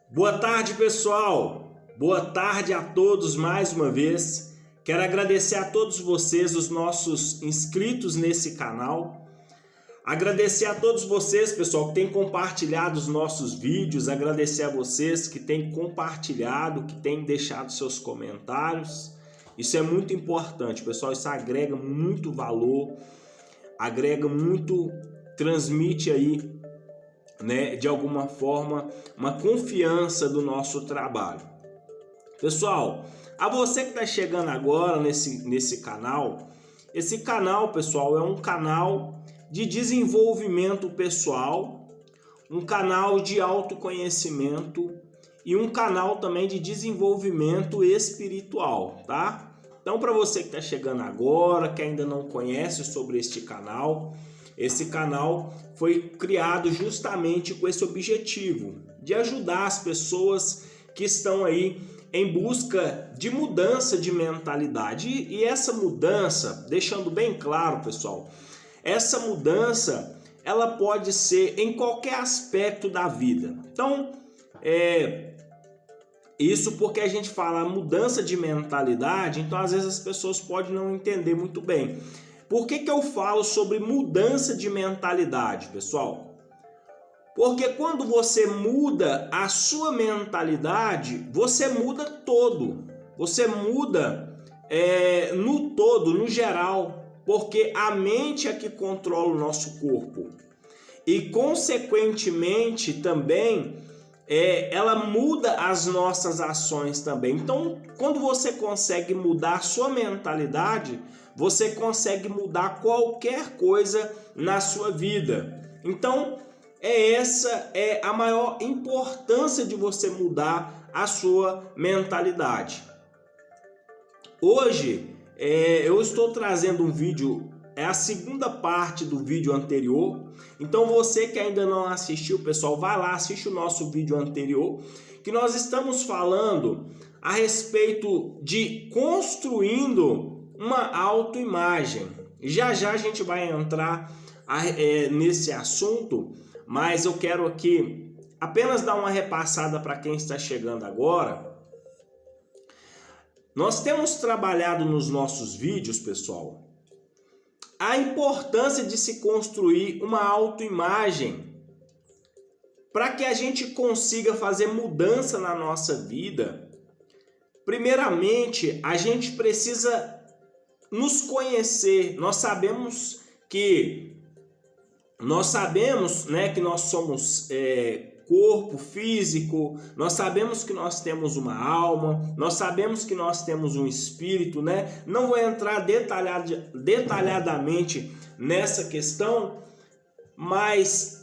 Boa tarde, pessoal! Boa tarde a todos mais uma vez. Quero agradecer a todos vocês, os nossos inscritos nesse canal. Agradecer a todos vocês, pessoal, que têm compartilhado os nossos vídeos. Agradecer a vocês que têm compartilhado, que têm deixado seus comentários. Isso é muito importante, pessoal. Isso agrega muito valor, agrega muito, transmite aí, né, de alguma forma, uma confiança do nosso trabalho. Pessoal, a você que está chegando agora nesse canal, esse canal, pessoal, é um canal de desenvolvimento pessoal, um canal de autoconhecimento e um canal também de desenvolvimento espiritual, tá? Então, para você que está chegando agora, que ainda não conhece sobre este canal, esse canal foi criado justamente com esse objetivo de ajudar as pessoas que estão aí em busca de mudança de mentalidade. E essa mudança, deixando bem claro, pessoal, essa mudança ela pode ser em qualquer aspecto da vida. Então, isso porque a gente fala mudança de mentalidade, então às vezes as pessoas podem não entender muito bem. Por que eu falo sobre mudança de mentalidade, pessoal? Porque quando você muda a sua mentalidade, você muda todo. Você muda no todo, no geral. Porque a mente é que controla o nosso corpo. E, consequentemente, também, ela muda as nossas ações também. Então, quando você consegue mudar a sua mentalidade, você consegue mudar qualquer coisa na sua vida. Então, essa é a maior importância de você mudar a sua mentalidade. Hoje, eu estou trazendo um vídeo, é a segunda parte do vídeo anterior. Então, você que ainda não assistiu, pessoal, vai lá, assiste o nosso vídeo anterior, que nós estamos falando a respeito de construindo uma autoimagem. Já a gente vai entrar nesse assunto, mas eu quero aqui apenas dar uma repassada para quem está chegando agora. Nós temos trabalhado nos nossos vídeos, pessoal, a importância de se construir uma autoimagem para que a gente consiga fazer mudança na nossa vida. Primeiramente, a gente precisa nos conhecer. Nós sabemos, né, que nós somos corpo físico, nós sabemos que nós temos uma alma, nós sabemos que nós temos um espírito, né? Não vou entrar detalhadamente nessa questão, mas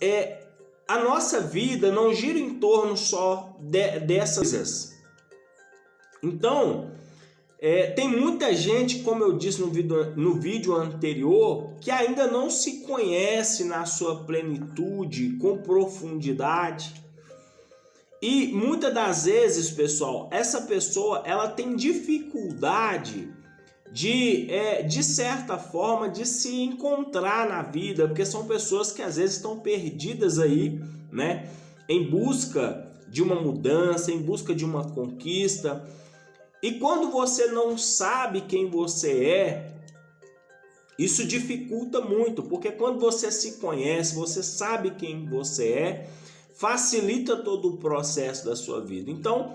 a nossa vida não gira em torno só dessas coisas. Então, tem muita gente, como eu disse no vídeo anterior, que ainda não se conhece na sua plenitude, com profundidade. E muitas das vezes, pessoal, essa pessoa ela tem dificuldade de certa forma, de se encontrar na vida, porque são pessoas que às vezes estão perdidas aí, né, em busca de uma mudança, em busca de uma conquista. E quando você não sabe quem você é, isso dificulta muito, porque quando você se conhece, você sabe quem você é, facilita todo o processo da sua vida. Então,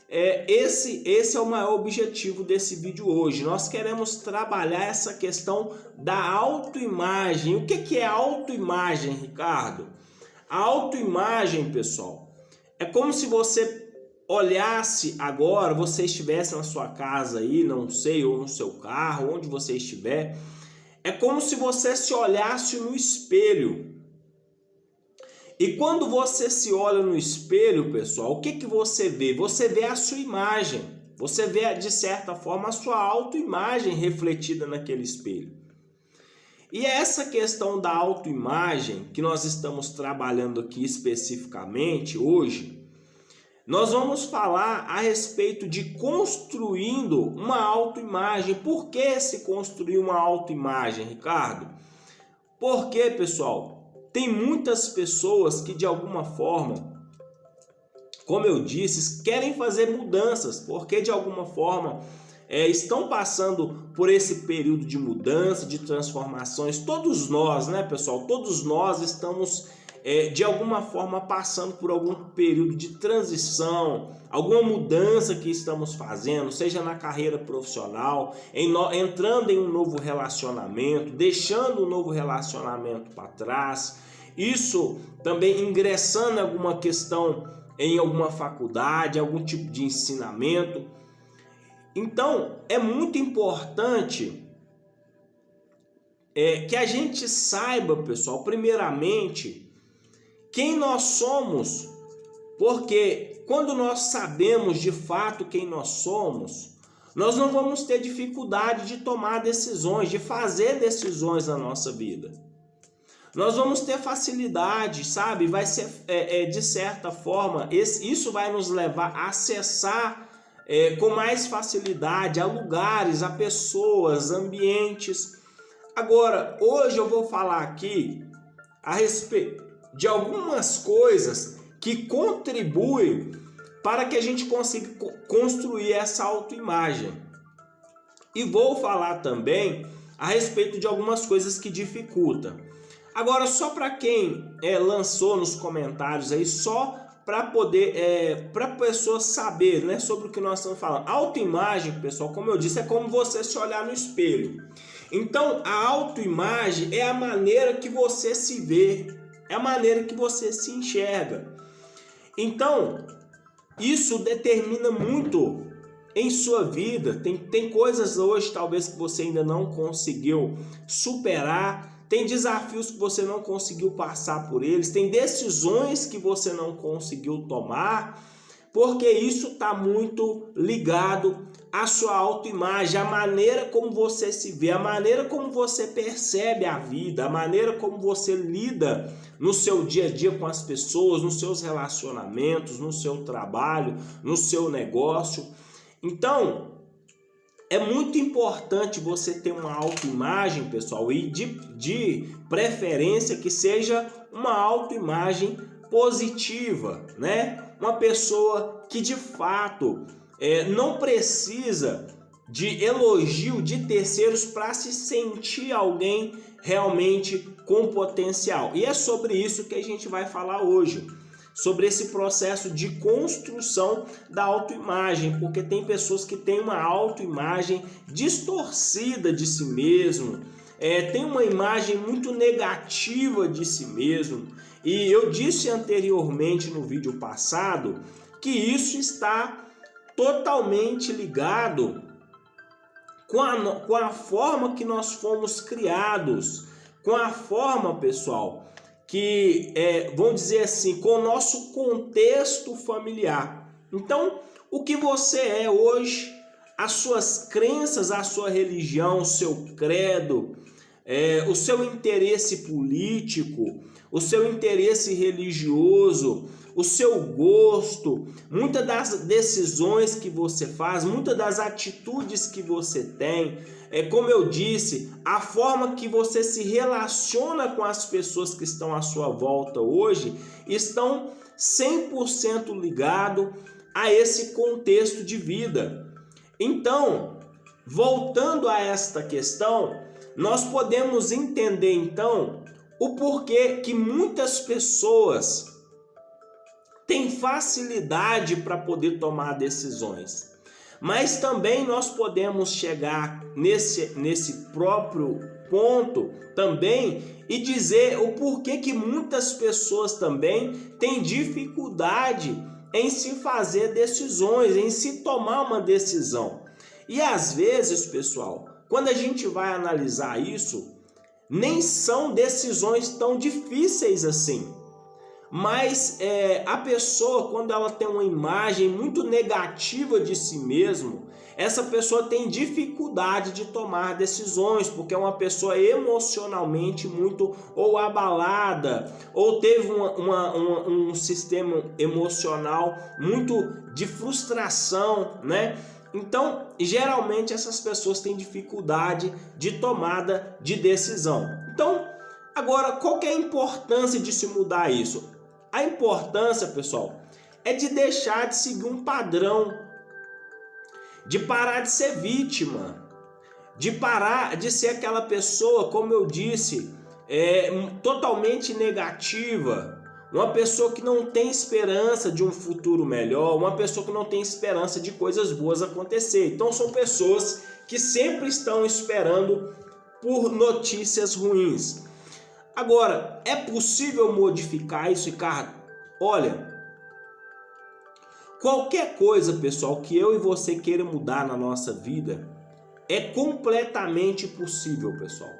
esse é o maior objetivo desse vídeo hoje. Nós queremos trabalhar essa questão da autoimagem. O que é autoimagem, Ricardo? A autoimagem, pessoal, é como se você olhasse agora, você estivesse na sua casa aí, não sei, ou no seu carro, onde você estiver, é como se você se olhasse no espelho. E quando você se olha no espelho, pessoal, o que você vê? Você vê a sua imagem, você vê, de certa forma, a sua autoimagem refletida naquele espelho. E essa questão da autoimagem que nós estamos trabalhando aqui especificamente hoje, nós vamos falar a respeito de construindo uma autoimagem. Por que se construir uma autoimagem, Ricardo? Porque, pessoal, tem muitas pessoas que de alguma forma como eu disse, querem fazer mudanças, porque de alguma forma estão passando por esse período de mudança, de transformações. Todos nós, né, pessoal? Todos nós estamos de alguma forma passando por algum período de transição, alguma mudança que estamos fazendo, seja na carreira profissional, entrando em um novo relacionamento, deixando um novo relacionamento para trás. Isso também ingressando em alguma questão, em alguma faculdade, algum tipo de ensinamento. Então, é muito importante que a gente saiba, pessoal, primeiramente, quem nós somos, porque quando nós sabemos de fato quem nós somos, nós não vamos ter dificuldade de tomar decisões, de fazer decisões na nossa vida. Nós vamos ter facilidade, sabe? Vai ser, de certa forma, isso vai nos levar a acessar com mais facilidade a lugares, a pessoas, ambientes. Agora, hoje eu vou falar aqui a respeito de algumas coisas que contribuem para que a gente consiga construir essa autoimagem. E vou falar também a respeito de algumas coisas que dificultam. Agora, só para quem lançou nos comentários aí, só para poder, para a pessoa saber, né, sobre o que nós estamos falando. Autoimagem, pessoal, como eu disse, é como você se olhar no espelho. Então, a autoimagem é a maneira que você se vê, é a maneira que você se enxerga. Então, isso determina muito em sua vida. Tem coisas hoje talvez que você ainda não conseguiu superar, tem desafios que você não conseguiu passar por eles, tem decisões que você não conseguiu tomar, porque isso está muito ligado à sua autoimagem, a maneira como você se vê, a maneira como você percebe a vida, a maneira como você lida no seu dia a dia com as pessoas, nos seus relacionamentos, no seu trabalho, no seu negócio. Então, é muito importante você ter uma autoimagem, pessoal, e de preferência que seja uma autoimagem positiva, né? Uma pessoa que de fato não precisa de elogio de terceiros para se sentir alguém realmente com potencial. E é sobre isso que a gente vai falar hoje, sobre esse processo de construção da autoimagem, porque tem pessoas que têm uma autoimagem distorcida de si mesmo, tem uma imagem muito negativa de si mesmo. E eu disse anteriormente no vídeo passado que isso está totalmente ligado com a forma que nós fomos criados, com a forma, pessoal, que, vamos dizer assim, com o nosso contexto familiar. Então, o que você é hoje, as suas crenças, a sua religião, o seu credo, o seu interesse político, o seu interesse religioso, o seu gosto, muitas das decisões que você faz, muitas das atitudes que você tem, como eu disse, a forma que você se relaciona com as pessoas que estão à sua volta hoje, estão 100% ligado a esse contexto de vida. Então, voltando a esta questão, nós podemos entender então o porquê que muitas pessoas têm facilidade para poder tomar decisões. Mas também nós podemos chegar nesse próprio ponto também e dizer o porquê que muitas pessoas também têm dificuldade em se fazer decisões, em se tomar uma decisão. E às vezes, pessoal, quando a gente vai analisar isso, nem são decisões tão difíceis assim. Mas a pessoa, quando ela tem uma imagem muito negativa de si mesmo, essa pessoa tem dificuldade de tomar decisões, porque é uma pessoa emocionalmente muito ou abalada, ou teve um sistema emocional muito de frustração, né? Então, geralmente essas pessoas têm dificuldade de tomada de decisão. Então, agora, qual que é a importância de se mudar isso? A importância, pessoal, é de deixar de seguir um padrão, de parar de ser vítima, de parar de ser aquela pessoa, como eu disse, totalmente negativa, uma pessoa que não tem esperança de um futuro melhor, uma pessoa que não tem esperança de coisas boas acontecer. Então são pessoas que sempre estão esperando por notícias ruins. Agora, é possível modificar isso, Ricardo? Olha, qualquer coisa, pessoal, que eu e você queira mudar na nossa vida, é completamente possível, pessoal.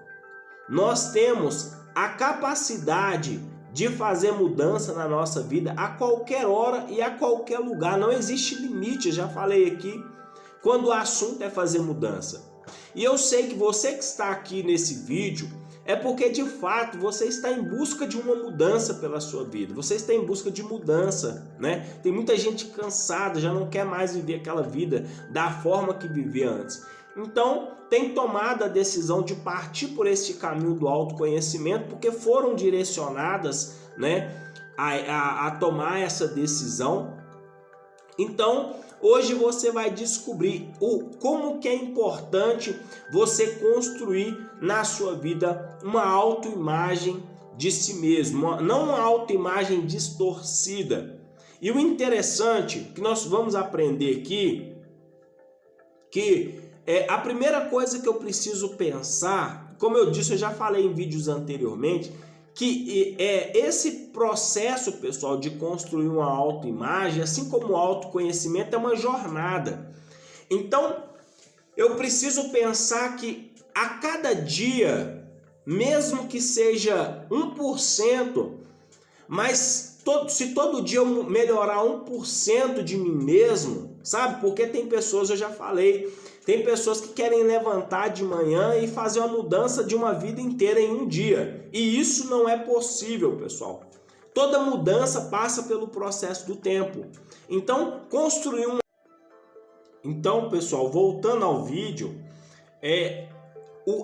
Nós temos a capacidade de fazer mudança na nossa vida a qualquer hora e a qualquer lugar. Não existe limite, eu já falei aqui, quando o assunto é fazer mudança. E eu sei que você que está aqui nesse vídeo é porque de fato você está em busca de uma mudança pela sua vida. Você está em busca de mudança, né? Tem muita gente cansada, já não quer mais viver aquela vida da forma que vivia antes. Então, tem tomado a decisão de partir por este caminho do autoconhecimento, porque foram direcionadas, né, a tomar essa decisão. Então, hoje você vai descobrir como que é importante você construir na sua vida uma autoimagem de si mesmo, não uma autoimagem distorcida. E o interessante que nós vamos aprender aqui, que a primeira coisa que eu preciso pensar, como eu disse, eu já falei em vídeos anteriormente, que esse processo, pessoal, de construir uma autoimagem, assim como o autoconhecimento, é uma jornada. Então, eu preciso pensar que a cada dia, mesmo que seja 1%, mas se todo dia eu melhorar 1% de mim mesmo, sabe? Porque tem pessoas, eu já falei, tem pessoas que querem levantar de manhã e fazer uma mudança de uma vida inteira em um dia. E isso não é possível, pessoal. Toda mudança passa pelo processo do tempo. Então, construir uma... Então, pessoal, voltando ao vídeo,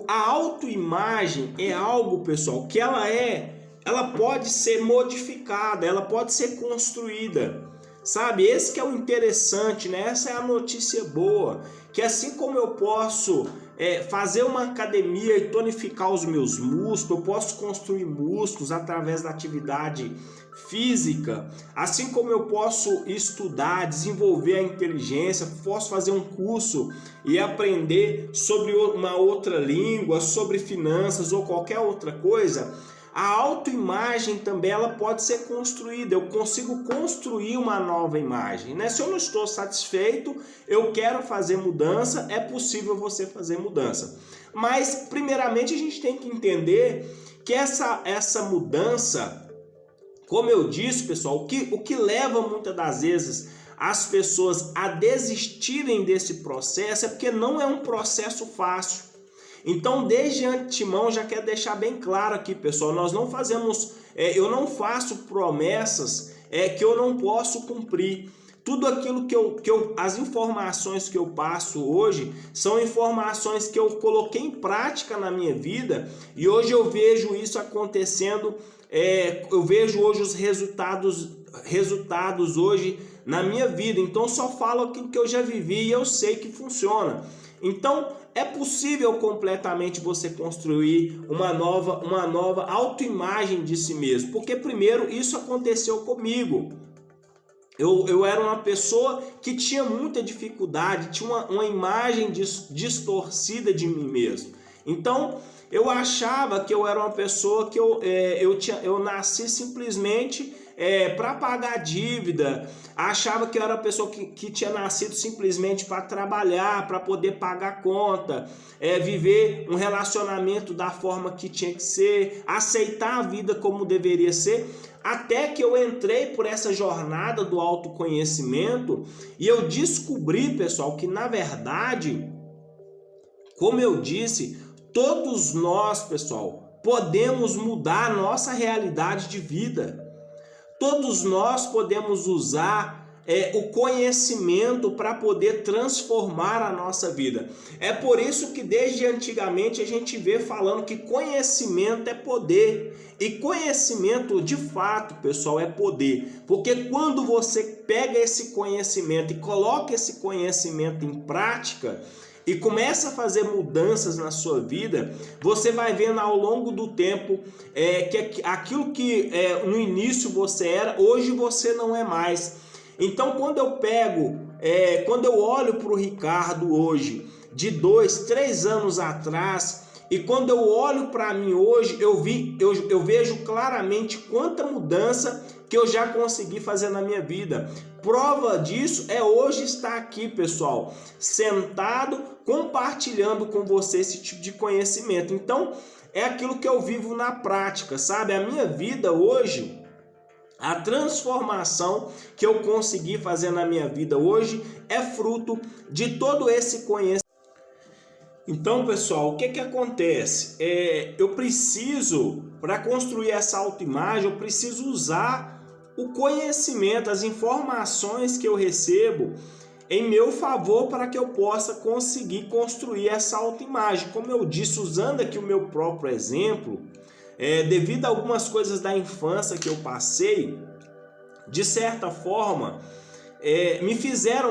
a autoimagem é algo, pessoal, que ela pode ser modificada, ela pode ser construída. Sabe, esse que é o interessante, né? Essa é a notícia boa, que assim como eu posso fazer uma academia e tonificar os meus músculos, eu posso construir músculos através da atividade física, assim como eu posso estudar, desenvolver a inteligência, posso fazer um curso e aprender sobre uma outra língua, sobre finanças ou qualquer outra coisa. A autoimagem também ela pode ser construída, eu consigo construir uma nova imagem, né? Se eu não estou satisfeito, eu quero fazer mudança, é possível você fazer mudança. Mas, primeiramente, a gente tem que entender que essa mudança, como eu disse, pessoal, o que leva muitas das vezes as pessoas a desistirem desse processo é porque não é um processo fácil. Então, desde antemão, já quero deixar bem claro aqui, pessoal, nós não fazemos, eu não faço promessas que eu não posso cumprir. Tudo aquilo as informações que eu passo hoje são informações que eu coloquei em prática na minha vida e hoje eu vejo isso acontecendo, eu vejo hoje os resultados hoje na minha vida. Então, só falo aquilo que eu já vivi e eu sei que funciona. Então, é possível completamente você construir uma nova autoimagem de si mesmo. Porque, primeiro, isso aconteceu comigo. Eu era uma pessoa que tinha muita dificuldade, tinha uma imagem distorcida de mim mesmo. Então, eu achava que eu era uma pessoa que eu nasci simplesmente para pagar dívida, achava que eu era uma pessoa que tinha nascido simplesmente para trabalhar, para poder pagar conta, viver um relacionamento da forma que tinha que ser, aceitar a vida como deveria ser, até que eu entrei por essa jornada do autoconhecimento e eu descobri, pessoal, que na verdade, como eu disse, todos nós, pessoal, podemos mudar a nossa realidade de vida. Todos nós podemos usar o conhecimento para poder transformar a nossa vida. É por isso que desde antigamente a gente vê falando que conhecimento é poder. E conhecimento de fato, pessoal, é poder. Porque quando você pega esse conhecimento e coloca esse conhecimento em prática e começa a fazer mudanças na sua vida, você vai vendo ao longo do tempo que aquilo que no início você era, hoje você não é mais. Então, quando eu olho para o Ricardo hoje, de 2, 3 anos atrás, e quando eu olho para mim hoje, eu vejo claramente quanta mudança que eu já consegui fazer na minha vida. Prova disso é hoje estar aqui, pessoal, sentado, compartilhando com você esse tipo de conhecimento. Então, é aquilo que eu vivo na prática, sabe? A minha vida hoje, a transformação que eu consegui fazer na minha vida hoje é fruto de todo esse conhecimento. Então, pessoal, o que acontece? Eu preciso, para construir essa autoimagem, eu preciso usar o conhecimento, as informações que eu recebo em meu favor para que eu possa conseguir construir essa autoimagem. Como eu disse, usando aqui o meu próprio exemplo, devido a algumas coisas da infância que eu passei, de certa forma,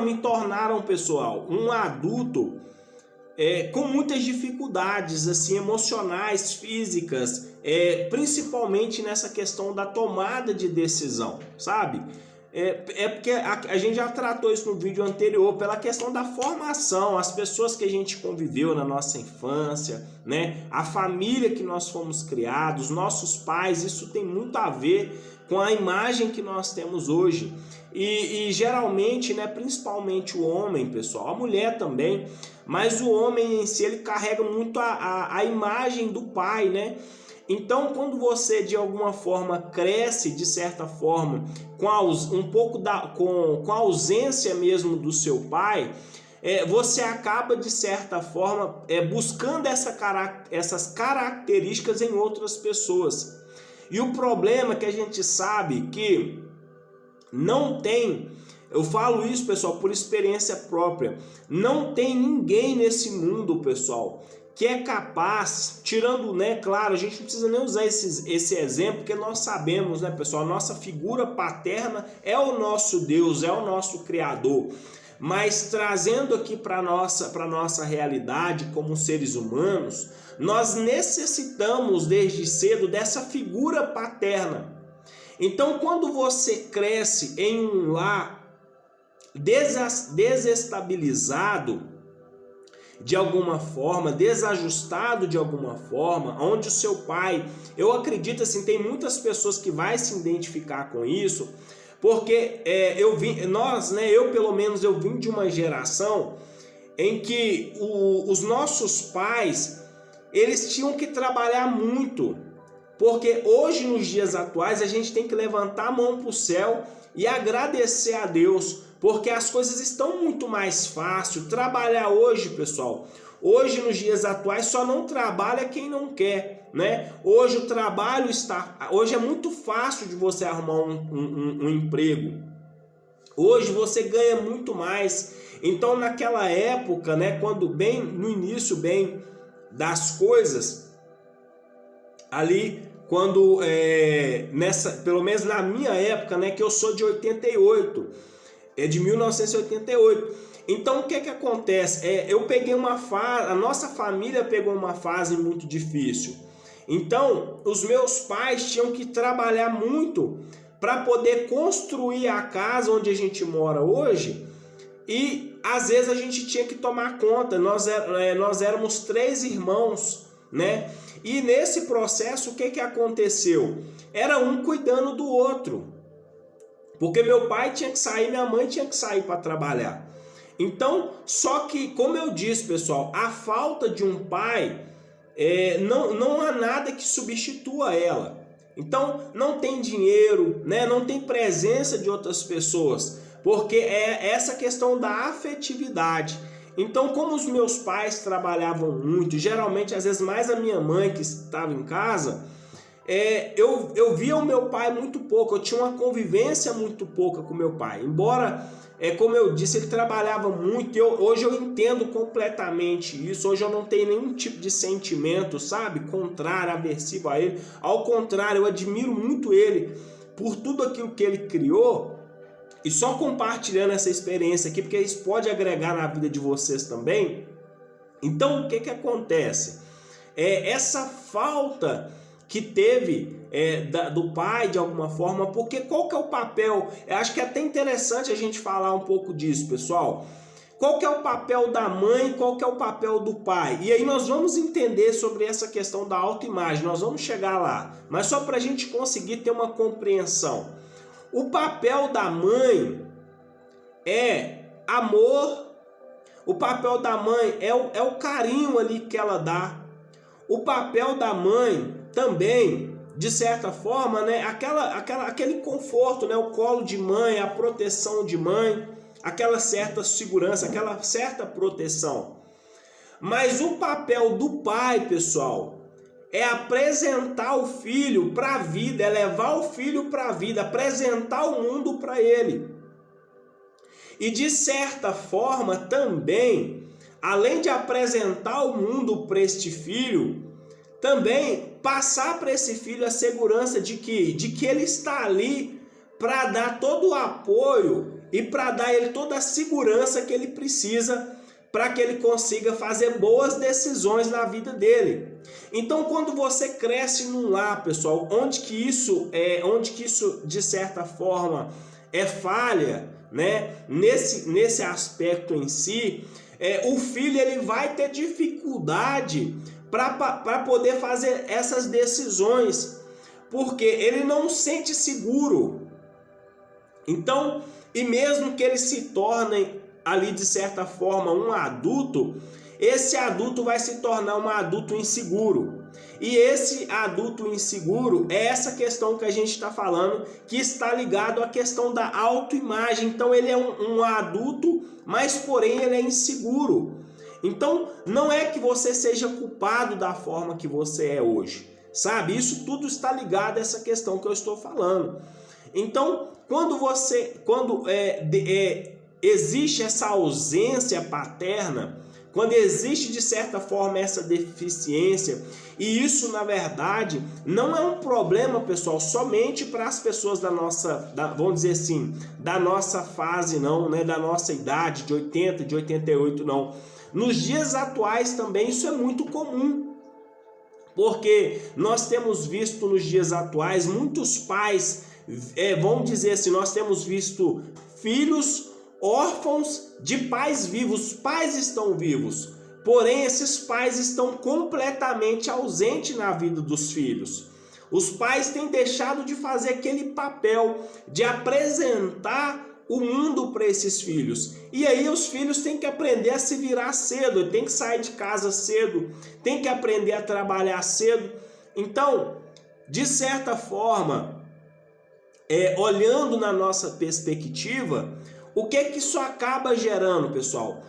me tornaram, pessoal, um adulto com muitas dificuldades assim, emocionais, físicas, principalmente nessa questão da tomada de decisão, sabe? Porque a gente já tratou isso no vídeo anterior, pela questão da formação, as pessoas que a gente conviveu na nossa infância, né? A família que nós fomos criados, nossos pais, isso tem muito a ver com a imagem que nós temos hoje. E geralmente, né, principalmente o homem, pessoal, a mulher também, mas o homem em si, ele carrega muito a imagem do pai, né? Então, quando você de alguma forma cresce, de certa forma, com a ausência mesmo do seu pai, você acaba de certa forma buscando essas características em outras pessoas. E o problema é que a gente sabe que não tem, eu falo isso, pessoal, por experiência própria, não tem ninguém nesse mundo, pessoal, que é capaz, tirando, né, claro, a gente não precisa nem usar esse exemplo, porque nós sabemos, né, pessoal, a nossa figura paterna é o nosso Deus, é o nosso Criador. Mas trazendo aqui para nossa realidade como seres humanos, nós necessitamos desde cedo dessa figura paterna. Então, quando você cresce em um lar desestabilizado de alguma forma, desajustado de alguma forma, onde o seu pai, eu acredito assim, tem muitas pessoas que vai se identificar com isso, porque eu pelo menos eu vim de uma geração em que os nossos pais, eles tinham que trabalhar muito, porque hoje nos dias atuais a gente tem que levantar a mão para o céu e agradecer a Deus, porque as coisas estão muito mais fáceis. Trabalhar hoje, pessoal, hoje nos dias atuais só não trabalha quem não quer, né? Hoje o trabalho hoje é muito fácil de você arrumar um emprego. Hoje você ganha muito mais. Então naquela época, né, quando bem no início das coisas, ali quando pelo menos na minha época, né, que eu sou de 88, de 1988. Então o que acontece? Eu peguei uma fase, a nossa família pegou uma fase muito difícil. Então os meus pais tinham que trabalhar muito para poder construir a casa onde a gente mora hoje, e às vezes a gente tinha que tomar conta. Nós éramos 3 irmãos, né? E nesse processo o que aconteceu? Era um cuidando do outro, porque meu pai tinha que sair, minha mãe tinha que sair para trabalhar. Então, só que, como eu disse, pessoal, a falta de um pai, não há nada que substitua ela. Então, não tem dinheiro, né? Não tem presença de outras pessoas, porque é essa questão da afetividade. Então, como os meus pais trabalhavam muito, geralmente, às vezes mais a minha mãe que estava em casa, eu via o meu pai muito pouco, eu tinha uma convivência muito pouca com meu pai. Embora, como eu disse, ele trabalhava muito, hoje eu entendo completamente isso, hoje eu não tenho nenhum tipo de sentimento, sabe, contrário, aversivo a ele. Ao contrário, eu admiro muito ele por tudo aquilo que ele criou. E só compartilhando essa experiência aqui, porque isso pode agregar na vida de vocês também. Então, o que acontece? Essa falta que teve do pai, de alguma forma, porque qual que é o papel? Eu acho que é até interessante a gente falar um pouco disso, pessoal. Qual que é o papel da mãe, qual que é o papel do pai? E aí nós vamos entender sobre essa questão da autoimagem, nós vamos chegar lá. Mas só para a gente conseguir ter uma compreensão. O papel da mãe é amor, o papel da mãe é o carinho ali que ela dá. O papel da mãe também, de certa forma, né, aquele conforto, né, o colo de mãe, a proteção de mãe, aquela certa segurança, aquela certa proteção. Mas o papel do pai, pessoal, é apresentar o filho para a vida, é levar o filho para a vida, apresentar o mundo para ele. E de certa forma também, além de apresentar o mundo para este filho, também passar para esse filho a segurança de que ele está ali para dar todo o apoio e para dar a ele toda a segurança que ele precisa para que ele consiga fazer boas decisões na vida dele. Então, quando você cresce num lar, pessoal, onde que isso de certa forma é falha, né? Nesse aspecto em si, o filho ele vai ter dificuldade para poder fazer essas decisões, porque ele não se sente seguro. Então, e mesmo que ele se torne ali de certa forma um adulto, esse adulto vai se tornar um adulto inseguro. E esse adulto inseguro é essa questão que a gente está falando, que está ligado à questão da autoimagem. Então ele é um adulto, mas porém ele é inseguro. Então não é que você seja culpado da forma que você é hoje, sabe? Isso tudo está ligado a essa questão que eu estou falando. Então quando existe essa ausência paterna, quando existe de certa forma essa deficiência, e isso na verdade não é um problema, pessoal, somente para as pessoas vamos dizer assim, da nossa fase não, né, da nossa idade de 80, de 88 não. Nos dias atuais também isso é muito comum, porque nós temos visto nos dias atuais muitos pais, vamos dizer assim, nós temos visto filhos órfãos de pais vivos. Os pais estão vivos, porém esses pais estão completamente ausentes na vida dos filhos. Os pais têm deixado de fazer aquele papel de apresentar o mundo para esses filhos. E aí os filhos têm que aprender a se virar cedo, têm que sair de casa cedo, têm que aprender a trabalhar cedo. Então, de certa forma, olhando na nossa perspectiva, o que isso acaba gerando, pessoal?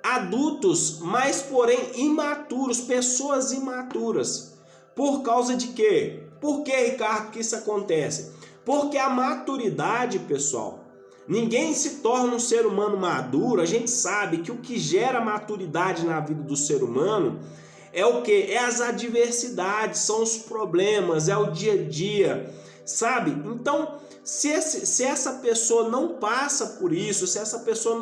Adultos, mas porém imaturos, pessoas imaturas. Por causa de quê? Por que, Ricardo, que isso acontece? Porque a maturidade, pessoal, ninguém se torna um ser humano maduro. A gente sabe que o que gera maturidade na vida do ser humano é o quê? É as adversidades, são os problemas, é o dia a dia, sabe? Então, se essa pessoa não passa por isso, se essa pessoa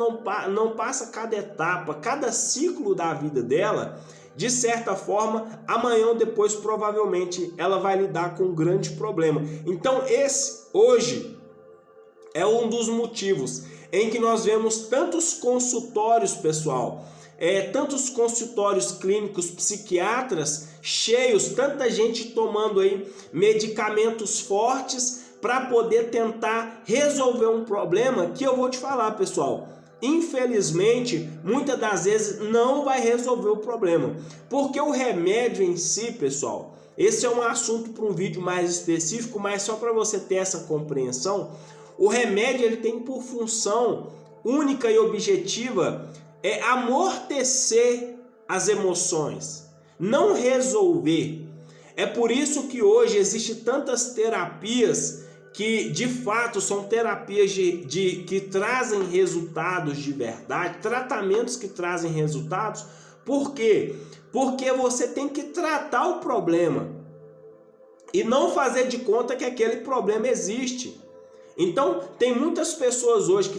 não passa cada etapa, cada ciclo da vida dela, de certa forma, amanhã ou depois provavelmente ela vai lidar com um grande problema. Então esse hoje é um dos motivos em que nós vemos tantos consultórios, pessoal, tantos consultórios clínicos, psiquiatras cheios, tanta gente tomando aí medicamentos fortes para poder tentar resolver um problema que eu vou te falar, pessoal. Infelizmente, muitas das vezes não vai resolver o problema, porque o remédio em si, pessoal, esse é um assunto para um vídeo mais específico, mas só para você ter essa compreensão, o remédio ele tem por função única e objetiva amortecer as emoções, não resolver. É por isso que hoje existem tantas terapias que de fato são terapias que trazem resultados de verdade, tratamentos que trazem resultados. Por quê? Porque você tem que tratar o problema e não fazer de conta que aquele problema existe. Então, tem muitas pessoas hoje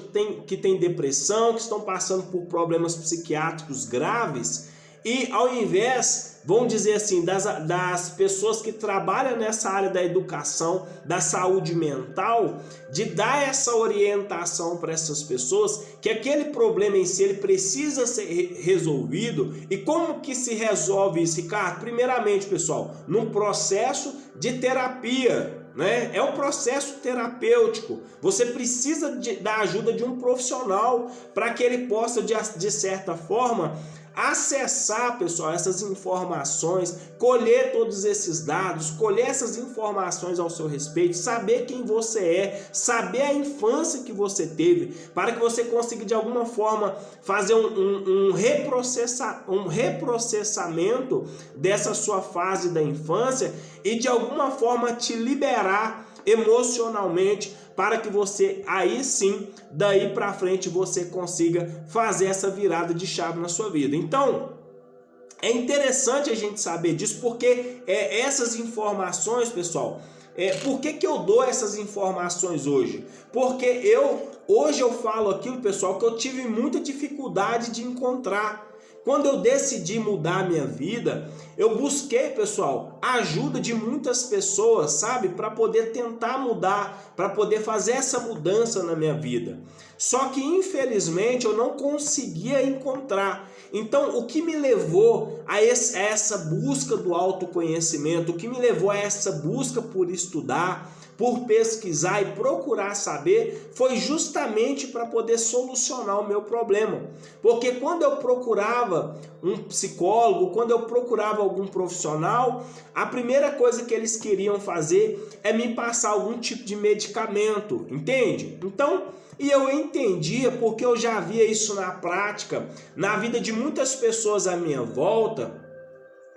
que têm depressão, que estão passando por problemas psiquiátricos graves, e ao invés, vamos dizer assim, das pessoas que trabalham nessa área da educação, da saúde mental, de dar essa orientação para essas pessoas, que aquele problema em si ele precisa ser resolvido. E como que se resolve isso, Ricardo? Primeiramente, pessoal, num processo de terapia, né? É um processo terapêutico. Você precisa da ajuda de um profissional para que ele possa, de certa forma, acessar, pessoal, essas informações, colher todos esses dados, colher essas informações ao seu respeito, saber quem você é, saber a infância que você teve, para que você consiga de alguma forma fazer um reprocessamento dessa sua fase da infância e de alguma forma te liberar emocionalmente, para que você aí sim, daí para frente, você consiga fazer essa virada de chave na sua vida. Então, é interessante a gente saber disso, porque essas informações, pessoal, por que eu dou essas informações hoje? Porque hoje eu falo aquilo, pessoal, que eu tive muita dificuldade de encontrar. Quando eu decidi mudar a minha vida, eu busquei, pessoal, a ajuda de muitas pessoas, sabe? Para poder tentar mudar, para poder fazer essa mudança na minha vida. Só que, infelizmente, eu não conseguia encontrar. Então, o que me levou a essa busca do autoconhecimento, o que me levou a essa busca por estudar, por pesquisar e procurar saber, foi justamente para poder solucionar o meu problema. Porque quando eu procurava um psicólogo, quando eu procurava algum profissional, a primeira coisa que eles queriam fazer é me passar algum tipo de medicamento, entende? Então, e eu entendia, porque eu já via isso na prática, na vida de muitas pessoas à minha volta,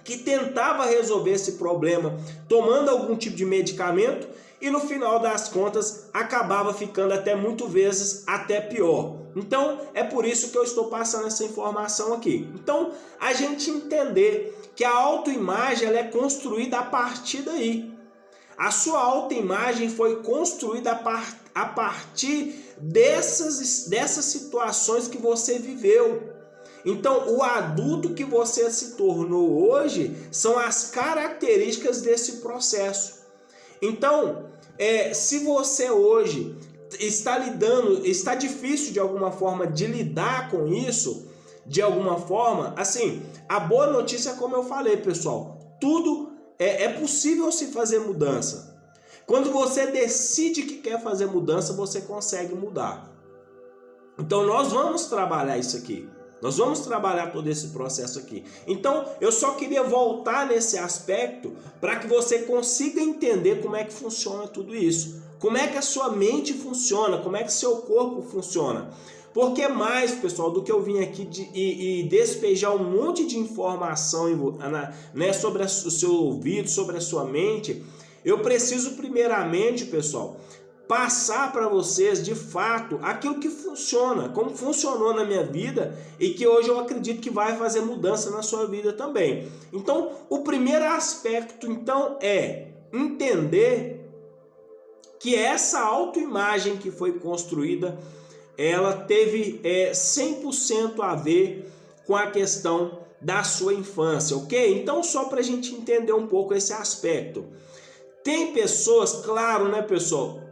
que tentava resolver esse problema tomando algum tipo de medicamento e no final das contas acabava ficando até muitas vezes até pior. Então é por isso que eu estou passando essa informação aqui. Então a gente entender que a autoimagem ela é construída a partir daí. A sua autoimagem foi construída a partir dessas situações que você viveu. Então, o adulto que você se tornou hoje são as características desse processo. Então, se você hoje está difícil de alguma forma de lidar com isso, de alguma forma, assim, a boa notícia é como eu falei, pessoal, tudo é possível se fazer mudança. Quando você decide que quer fazer mudança, você consegue mudar. Então, nós vamos trabalhar isso aqui. Nós vamos trabalhar todo esse processo aqui. Então, eu só queria voltar nesse aspecto para que você consiga entender como é que funciona tudo isso. Como é que a sua mente funciona, como é que seu corpo funciona. Porque mais, pessoal, do que eu vim aqui e despejar um monte de informação né, sobre o seu ouvido, sobre a sua mente, eu preciso primeiramente, pessoal, passar para vocês de fato aquilo que funciona, como funcionou na minha vida e que hoje eu acredito que vai fazer mudança na sua vida também. Então, o primeiro aspecto então é entender que essa autoimagem que foi construída, ela teve 100% a ver com a questão da sua infância, ok? Então, só para a gente entender um pouco esse aspecto. Tem pessoas, claro, né, pessoal,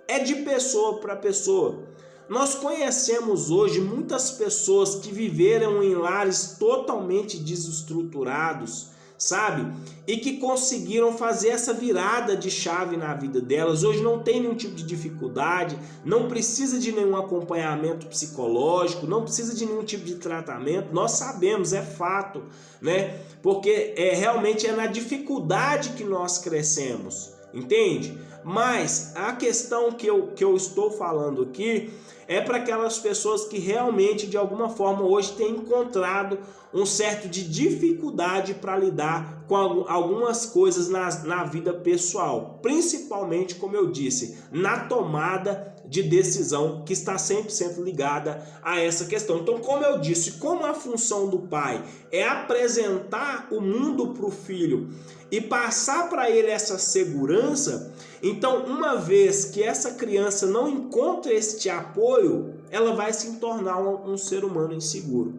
é de pessoa para pessoa. Nós conhecemos hoje muitas pessoas que viveram em lares totalmente desestruturados, sabe? E que conseguiram fazer essa virada de chave na vida delas. Hoje não tem nenhum tipo de dificuldade, não precisa de nenhum acompanhamento psicológico, não precisa de nenhum tipo de tratamento. Nós sabemos, é fato, né? Porque realmente é na dificuldade que nós crescemos, entende? Mas a questão que eu estou falando aqui é para aquelas pessoas que realmente, de alguma forma, hoje têm encontrado um certo de dificuldade para lidar com algumas coisas na vida pessoal. Principalmente, como eu disse, na tomada de decisão, que está 100% ligada a essa questão. Então, como eu disse, como a função do pai é apresentar o mundo para o filho e passar para ele essa segurança, então, uma vez que essa criança não encontra este apoio, ela vai se tornar um ser humano inseguro.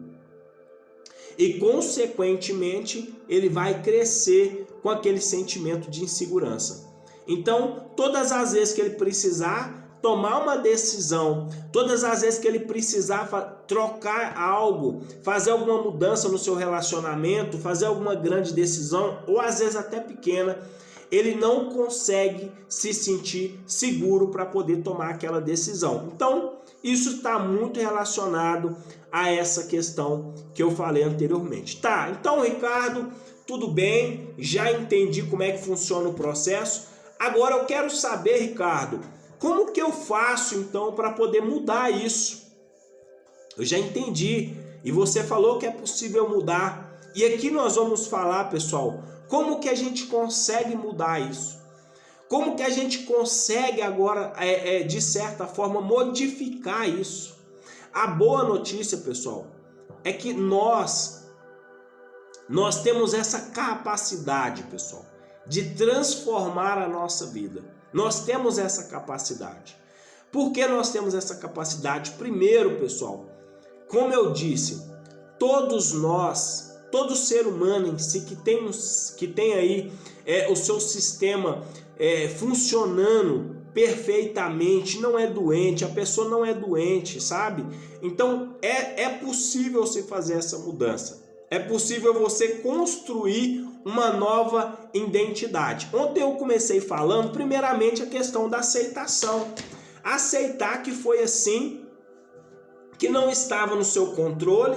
E, consequentemente, ele vai crescer com aquele sentimento de insegurança. Então, todas as vezes que ele precisar tomar uma decisão, todas as vezes que ele precisar trocar algo, fazer alguma mudança no seu relacionamento, fazer alguma grande decisão, ou às vezes até pequena, ele não consegue se sentir seguro para poder tomar aquela decisão. Então, isso está muito relacionado a essa questão que eu falei anteriormente. Tá, então, Ricardo, tudo bem, já entendi como é que funciona o processo. Agora eu quero saber, Ricardo, como que eu faço então para poder mudar isso? Eu já entendi e você falou que é possível mudar. E aqui nós vamos falar, pessoal, como que a gente consegue mudar isso? Como que a gente consegue agora, de certa forma, modificar isso? A boa notícia, pessoal, é que nós temos essa capacidade, pessoal, de transformar a nossa vida. Nós temos essa capacidade. Por que nós temos essa capacidade? Primeiro, pessoal, como eu disse, todos nós, todo ser humano em si que tem aí o seu sistema funcionando perfeitamente, não é doente, a pessoa não é doente, sabe? Então é possível se fazer essa mudança. É possível você construir uma nova identidade. Ontem eu comecei falando, primeiramente, a questão da aceitação. Aceitar que foi assim, que não estava no seu controle,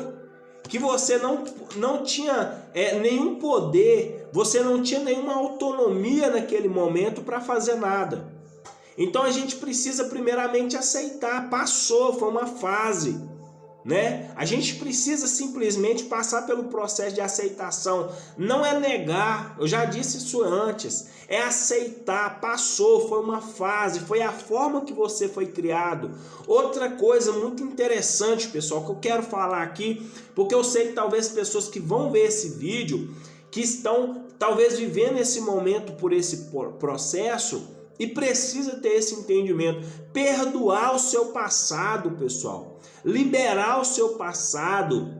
que você não tinha nenhum poder, você não tinha nenhuma autonomia naquele momento para fazer nada. Então a gente precisa primeiramente aceitar, passou, foi uma fase, né? A gente precisa simplesmente passar pelo processo de aceitação, não é negar, eu já disse isso antes, é aceitar, passou, foi uma fase, foi a forma que você foi criado. Outra coisa muito interessante, pessoal, que eu quero falar aqui, porque eu sei que talvez pessoas que vão ver esse vídeo, que estão talvez vivendo esse momento por esse processo, e precisa ter esse entendimento, perdoar o seu passado, pessoal, liberar o seu passado,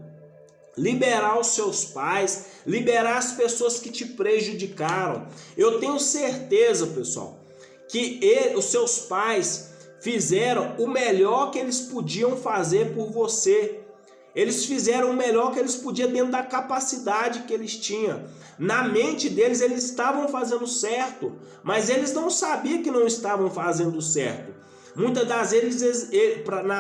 liberar os seus pais, liberar as pessoas que te prejudicaram. Eu tenho certeza, pessoal, que os seus pais fizeram o melhor que eles podiam fazer por você. Eles fizeram o melhor que eles podiam dentro da capacidade que eles tinham. Na mente deles, eles estavam fazendo certo, mas eles não sabiam que não estavam fazendo certo. Muitas das vezes,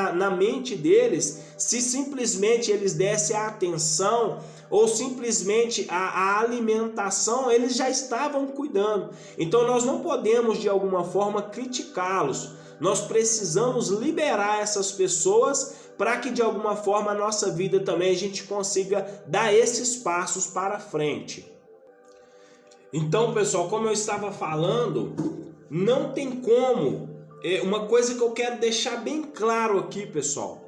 na mente deles, se simplesmente eles dessem a atenção ou simplesmente a alimentação, eles já estavam cuidando. Então nós não podemos de alguma forma criticá-los. Nós precisamos liberar essas pessoas para que de alguma forma a nossa vida também a gente consiga dar esses passos para frente. Então, pessoal, como eu estava falando, não tem como. Uma coisa que eu quero deixar bem claro aqui, pessoal.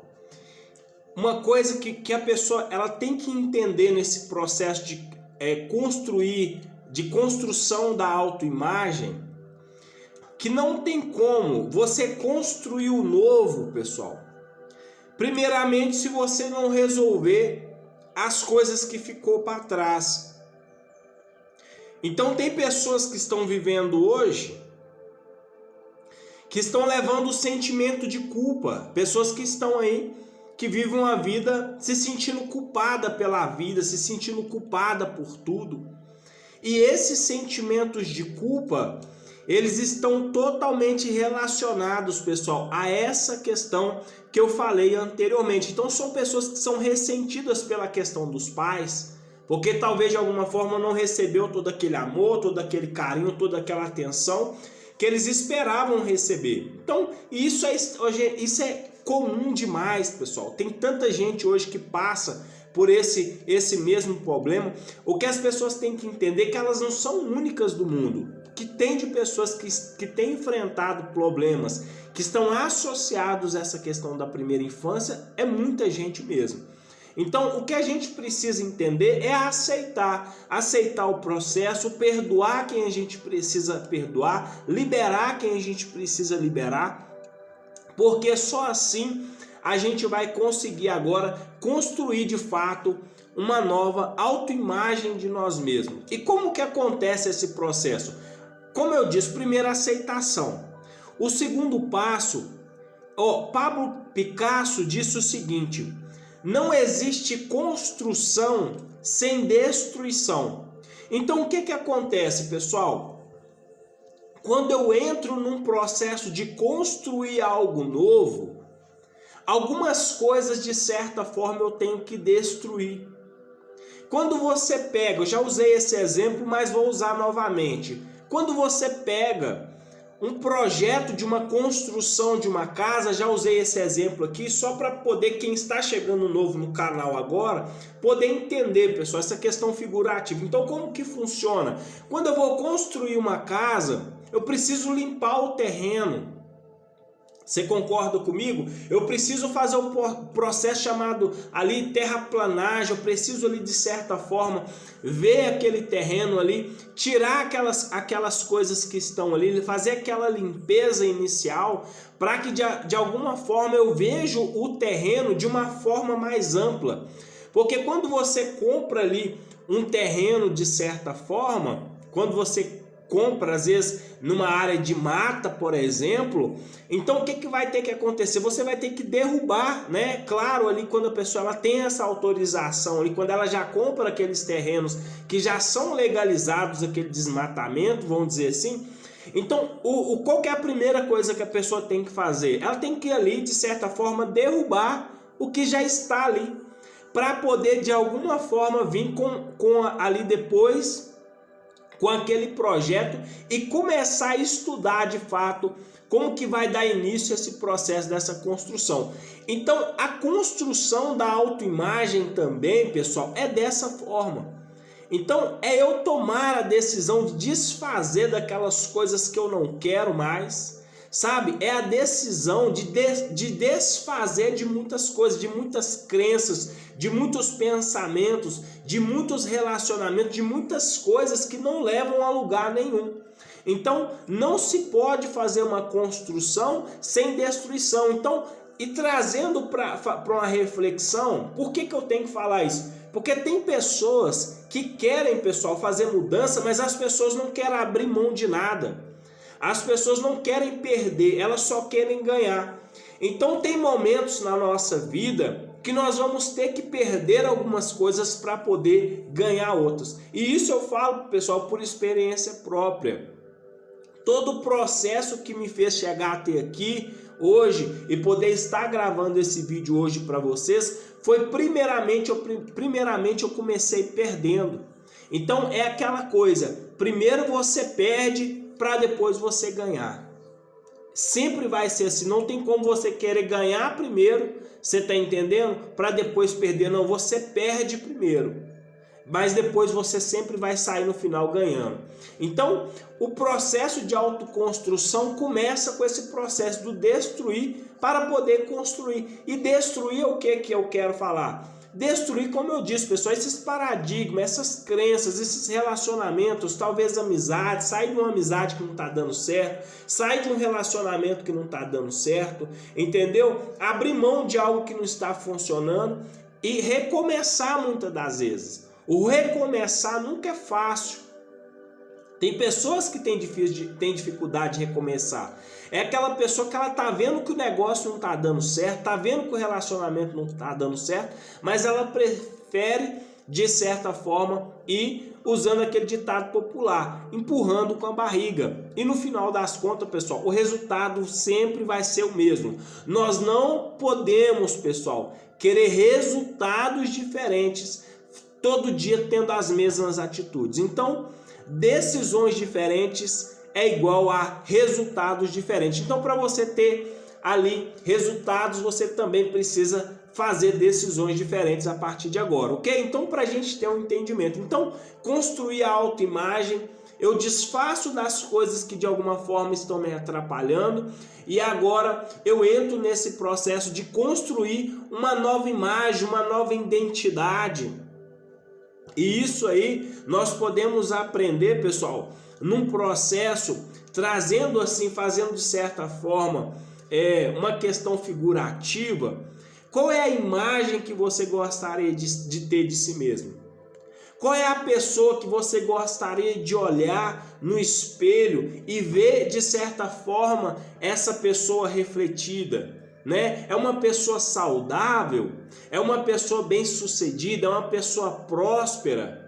Uma coisa que a pessoa ela tem que entender nesse processo de construção da autoimagem, que não tem como você construir o novo, pessoal. Primeiramente, se você não resolver as coisas que ficou para trás. Então tem pessoas que estão vivendo hoje, que estão levando o sentimento de culpa. Pessoas que estão aí, que vivem uma vida se sentindo culpada pela vida, se sentindo culpada por tudo. E esses sentimentos de culpa, eles estão totalmente relacionados, pessoal, a essa questão que eu falei anteriormente. Então são pessoas que são ressentidas pela questão dos pais, porque talvez de alguma forma não recebeu todo aquele amor, todo aquele carinho, toda aquela atenção que eles esperavam receber. Então, isso é comum demais, pessoal. Tem tanta gente hoje que passa por esse mesmo problema. O que as pessoas têm que entender é que elas não são únicas do mundo, que tem de pessoas que têm enfrentado problemas, que estão associados a essa questão da primeira infância, é muita gente mesmo. Então, o que a gente precisa entender é aceitar o processo, perdoar quem a gente precisa perdoar, liberar quem a gente precisa liberar, porque só assim a gente vai conseguir agora construir de fato uma nova autoimagem de nós mesmos. E como que acontece esse processo? Como eu disse, primeiro a aceitação. O segundo passo, Pablo Picasso disse o seguinte: não existe construção sem destruição. Então o que acontece, pessoal? Quando eu entro num processo de construir algo novo, algumas coisas de certa forma eu tenho que destruir. Quando você pega, eu já usei esse exemplo, mas vou usar novamente. Quando você pega um projeto de uma construção de uma casa, já usei esse exemplo aqui só para poder, quem está chegando novo no canal agora, poder entender, pessoal, essa questão figurativa. Então, como que funciona? Quando eu vou construir uma casa, eu preciso limpar o terreno. Você concorda comigo? Eu preciso fazer um processo chamado ali terraplanagem, eu preciso ali de certa forma ver aquele terreno ali, tirar aquelas coisas que estão ali, fazer aquela limpeza inicial para que de alguma forma eu veja o terreno de uma forma mais ampla. Porque quando você compra ali um terreno de certa forma, quando você compra às vezes numa área de mata, por exemplo, então o que vai ter que acontecer? Você vai ter que derrubar, né? Claro, ali quando a pessoa ela tem essa autorização, ali quando ela já compra aqueles terrenos que já são legalizados, aquele desmatamento, vamos dizer assim. Então, qual que é a primeira coisa que a pessoa tem que fazer? Ela tem que ir ali, de certa forma, derrubar o que já está ali, para poder de alguma forma vir ali depois com aquele projeto e começar a estudar de fato como que vai dar início a esse processo dessa construção. Então, a construção da autoimagem também, pessoal, é dessa forma. Então, é eu tomar a decisão de desfazer daquelas coisas que eu não quero mais, sabe? É a decisão de desfazer de muitas coisas, de muitas crenças, de muitos pensamentos, de muitos relacionamentos, de muitas coisas que não levam a lugar nenhum. Então, não se pode fazer uma construção sem destruição. Então, e trazendo para uma reflexão, por que eu tenho que falar isso? Porque tem pessoas que querem, pessoal, fazer mudança, mas as pessoas não querem abrir mão de nada. As pessoas não querem perder, elas só querem ganhar. Então tem momentos na nossa vida que nós vamos ter que perder algumas coisas para poder ganhar outras. E isso eu falo, pessoal, por experiência própria. Todo o processo que me fez chegar até aqui hoje e poder estar gravando esse vídeo hoje para vocês foi primeiramente eu comecei perdendo. Então é aquela coisa, primeiro você perde para depois você ganhar. Sempre vai ser assim, não tem como você querer ganhar primeiro, você está entendendo? Para depois perder, não, você perde primeiro. Mas depois você sempre vai sair no final ganhando. Então, o processo de autoconstrução começa com esse processo do destruir para poder construir. E destruir é o que eu quero falar? Destruir, como eu disse, pessoal, esses paradigmas, essas crenças, esses relacionamentos, talvez amizade, sair de uma amizade que não está dando certo, sair de um relacionamento que não está dando certo, entendeu? Abrir mão de algo que não está funcionando e recomeçar muitas das vezes. O recomeçar nunca é fácil. Tem pessoas que têm dificuldade de recomeçar. É aquela pessoa que ela tá vendo que o negócio não tá dando certo, tá vendo que o relacionamento não tá dando certo, mas ela prefere, de certa forma, ir usando aquele ditado popular, empurrando com a barriga. E no final das contas, pessoal, o resultado sempre vai ser o mesmo. Nós não podemos, pessoal, querer resultados diferentes todo dia tendo as mesmas atitudes. Então, decisões diferentes é igual a resultados diferentes. Então, para você ter ali resultados, você também precisa fazer decisões diferentes a partir de agora, ok? Então, para a gente ter um entendimento. Então, construir a autoimagem, eu desfaço das coisas que de alguma forma estão me atrapalhando e agora eu entro nesse processo de construir uma nova imagem, uma nova identidade. E isso aí nós podemos aprender, pessoal, num processo, trazendo assim, fazendo de certa forma uma questão figurativa. Qual é a imagem que você gostaria de ter de si mesmo? Qual é a pessoa que você gostaria de olhar no espelho e ver de certa forma essa pessoa refletida? Né? É uma pessoa saudável? É uma pessoa bem-sucedida? É uma pessoa próspera?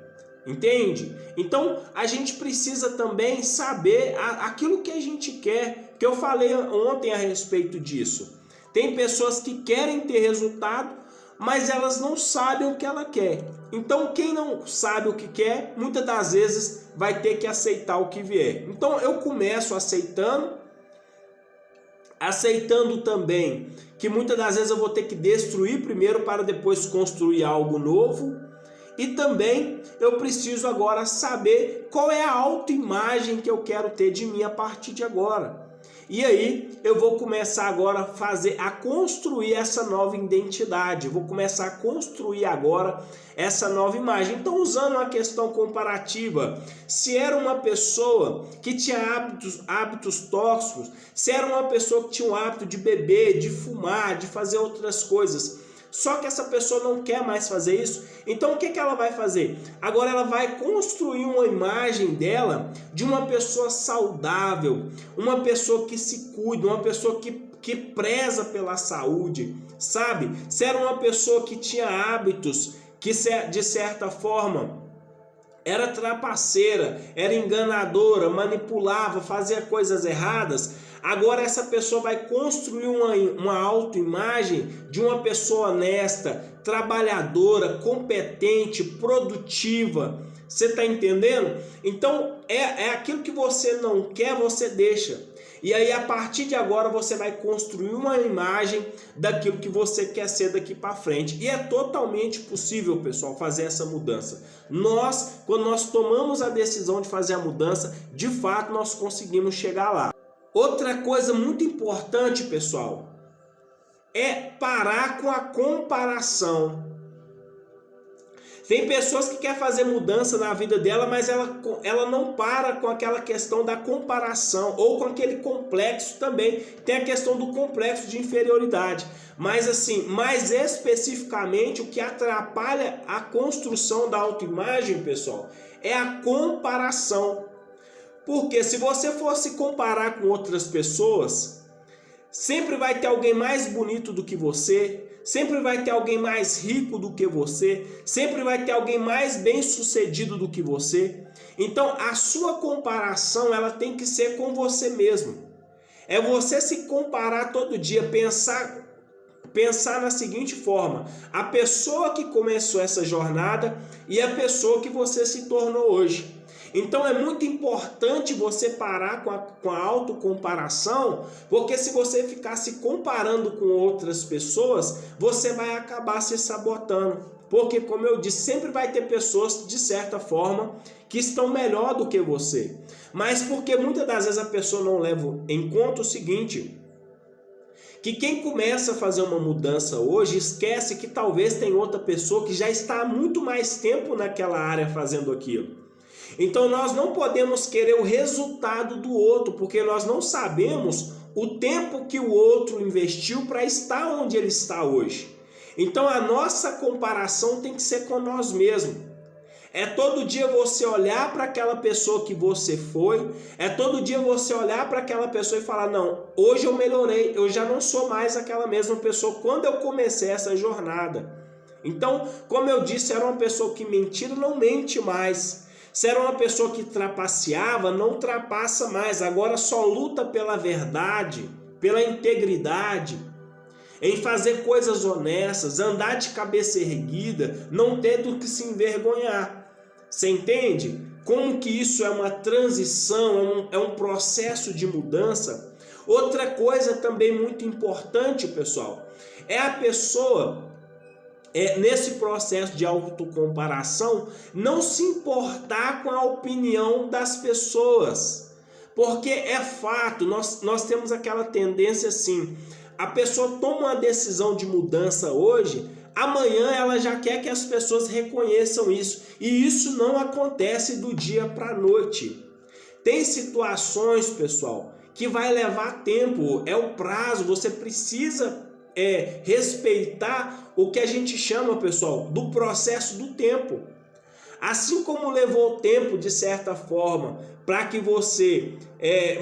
Entende? Então a gente precisa também saber aquilo que a gente quer, que eu falei ontem a respeito disso. Tem pessoas que querem ter resultado, mas elas não sabem o que ela quer. Então quem não sabe o que quer, muitas das vezes vai ter que aceitar o que vier. Então eu começo aceitando também que muitas das vezes eu vou ter que destruir primeiro para depois construir algo novo. E também eu preciso agora saber qual é a autoimagem que eu quero ter de mim a partir de agora. E aí eu vou começar agora a construir essa nova identidade. Eu vou começar a construir agora essa nova imagem. Então, usando uma questão comparativa, se era uma pessoa que tinha hábitos tóxicos, se era uma pessoa que tinha o hábito de beber, de fumar, de fazer outras coisas, só que essa pessoa não quer mais fazer isso, então o que ela vai fazer? Agora ela vai construir uma imagem dela de uma pessoa saudável, uma pessoa que se cuida, uma pessoa que preza pela saúde, sabe? Se era uma pessoa que tinha hábitos que de certa forma era trapaceira, era enganadora, manipulava, fazia coisas erradas, agora essa pessoa vai construir uma autoimagem de uma pessoa honesta, trabalhadora, competente, produtiva. Você está entendendo? Então é aquilo que você não quer, você deixa. E aí a partir de agora você vai construir uma imagem daquilo que você quer ser daqui para frente. E é totalmente possível, pessoal, fazer essa mudança. Quando nós tomamos a decisão de fazer a mudança, de fato nós conseguimos chegar lá. Outra coisa muito importante, pessoal, é parar com a comparação. Tem pessoas que querem fazer mudança na vida dela, mas ela não para com aquela questão da comparação, ou com aquele complexo também. Tem a questão do complexo de inferioridade. Mas assim, mais especificamente, o que atrapalha a construção da autoimagem, pessoal, é a comparação. Porque se você for se comparar com outras pessoas, sempre vai ter alguém mais bonito do que você, sempre vai ter alguém mais rico do que você, sempre vai ter alguém mais bem-sucedido do que você. Então, a sua comparação, ela tem que ser com você mesmo. É você se comparar todo dia, pensar na seguinte forma: a pessoa que começou essa jornada e a pessoa que você se tornou hoje. Então é muito importante você parar com a autocomparação, porque se você ficar se comparando com outras pessoas, você vai acabar se sabotando. Porque, como eu disse, sempre vai ter pessoas, de certa forma, que estão melhor do que você. Mas porque muitas das vezes a pessoa não leva em conta o seguinte: que quem começa a fazer uma mudança hoje esquece que talvez tem outra pessoa que já está há muito mais tempo naquela área fazendo aquilo. Então nós não podemos querer o resultado do outro, porque nós não sabemos o tempo que o outro investiu para estar onde ele está hoje. Então a nossa comparação tem que ser com nós mesmos. É todo dia você olhar para aquela pessoa que você foi, é todo dia você olhar para aquela pessoa e falar: não, hoje eu melhorei, eu já não sou mais aquela mesma pessoa quando eu comecei essa jornada. Então, como eu disse, era uma pessoa que mentia, não mente mais. Se era uma pessoa que trapaceava, não trapassa mais, agora só luta pela verdade, pela integridade, em fazer coisas honestas, andar de cabeça erguida, não ter do que se envergonhar. Você entende? como que isso é uma transição, é um processo de mudança. Outra coisa também muito importante, pessoal, é a pessoa, nesse processo de autocomparação, não se importar com a opinião das pessoas. Porque é fato, nós temos aquela tendência assim, a pessoa toma uma decisão de mudança hoje, amanhã ela já quer que as pessoas reconheçam isso. E isso não acontece do dia para a noite. Tem situações, pessoal, que vai levar tempo, é o prazo, você precisa respeitar o que a gente chama, pessoal, do processo do tempo. Assim como levou tempo, de certa forma, para que você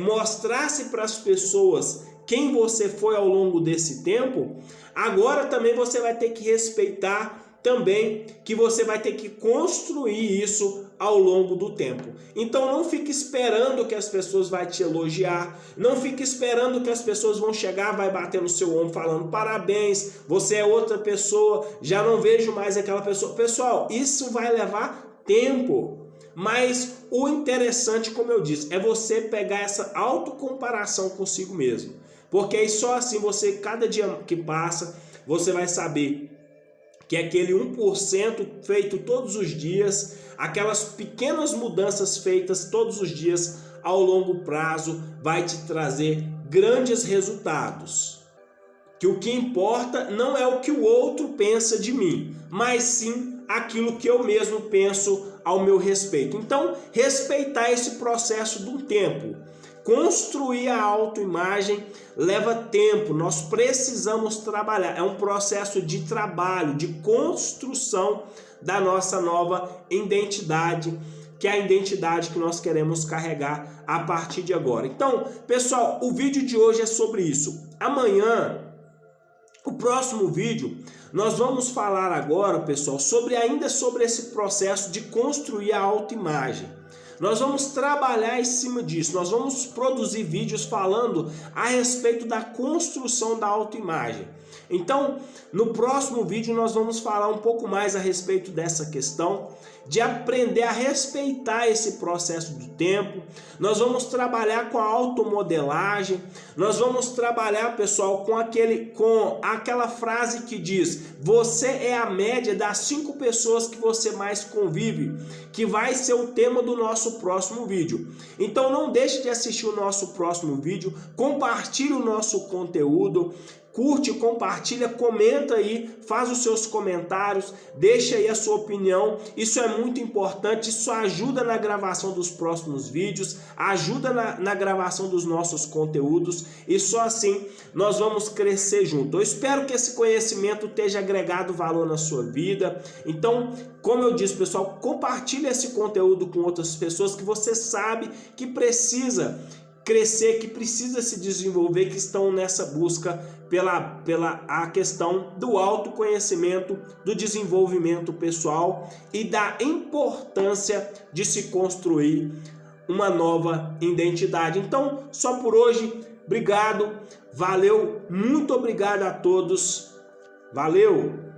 mostrasse para as pessoas quem você foi ao longo desse tempo, agora também você vai ter que respeitar também que você vai ter que construir isso ao longo do tempo. Então não fique esperando que as pessoas vão te elogiar, não fique esperando que as pessoas vão chegar, vai bater no seu ombro falando parabéns, você é outra pessoa, já não vejo mais aquela pessoa. Pessoal, isso vai levar tempo. Mas o interessante, como eu disse, é você pegar essa autocomparação consigo mesmo. Porque aí só assim você, cada dia que passa, você vai saber que aquele 1% feito todos os dias, aquelas pequenas mudanças feitas todos os dias ao longo prazo, vai te trazer grandes resultados. Que o que importa não é o que o outro pensa de mim, mas sim aquilo que eu mesmo penso ao meu respeito. Então, respeitar esse processo de um tempo. Construir a autoimagem leva tempo, nós precisamos trabalhar, é um processo de trabalho, de construção da nossa nova identidade, que é a identidade que nós queremos carregar a partir de agora. Então, pessoal, o vídeo de hoje é sobre isso. Amanhã, o próximo vídeo, nós vamos falar agora, pessoal, ainda sobre esse processo de construir a autoimagem. Nós vamos trabalhar em cima disso, nós vamos produzir vídeos falando a respeito da construção da autoimagem. Então, no próximo vídeo nós vamos falar um pouco mais a respeito dessa questão, de aprender a respeitar esse processo do tempo. Nós vamos trabalhar com a automodelagem, nós vamos trabalhar, pessoal, com aquela frase que diz: você é a média das 5 pessoas que você mais convive, que vai ser o tema do nosso próximo vídeo. Então não deixe de assistir o nosso próximo vídeo, compartilhe o nosso conteúdo, curte, compartilha, comenta aí, faz os seus comentários, deixa aí a sua opinião, isso é muito importante, isso ajuda na gravação dos próximos vídeos, ajuda na gravação dos nossos conteúdos e só assim nós vamos crescer junto. Eu espero que esse conhecimento tenha agregado valor na sua vida, então, como eu disse, pessoal, compartilhe esse conteúdo com outras pessoas que você sabe que precisa crescer, que precisa se desenvolver, que estão nessa busca pela a questão do autoconhecimento, do desenvolvimento pessoal e da importância de se construir uma nova identidade. Então, só por hoje, obrigado, valeu, muito obrigado a todos, valeu!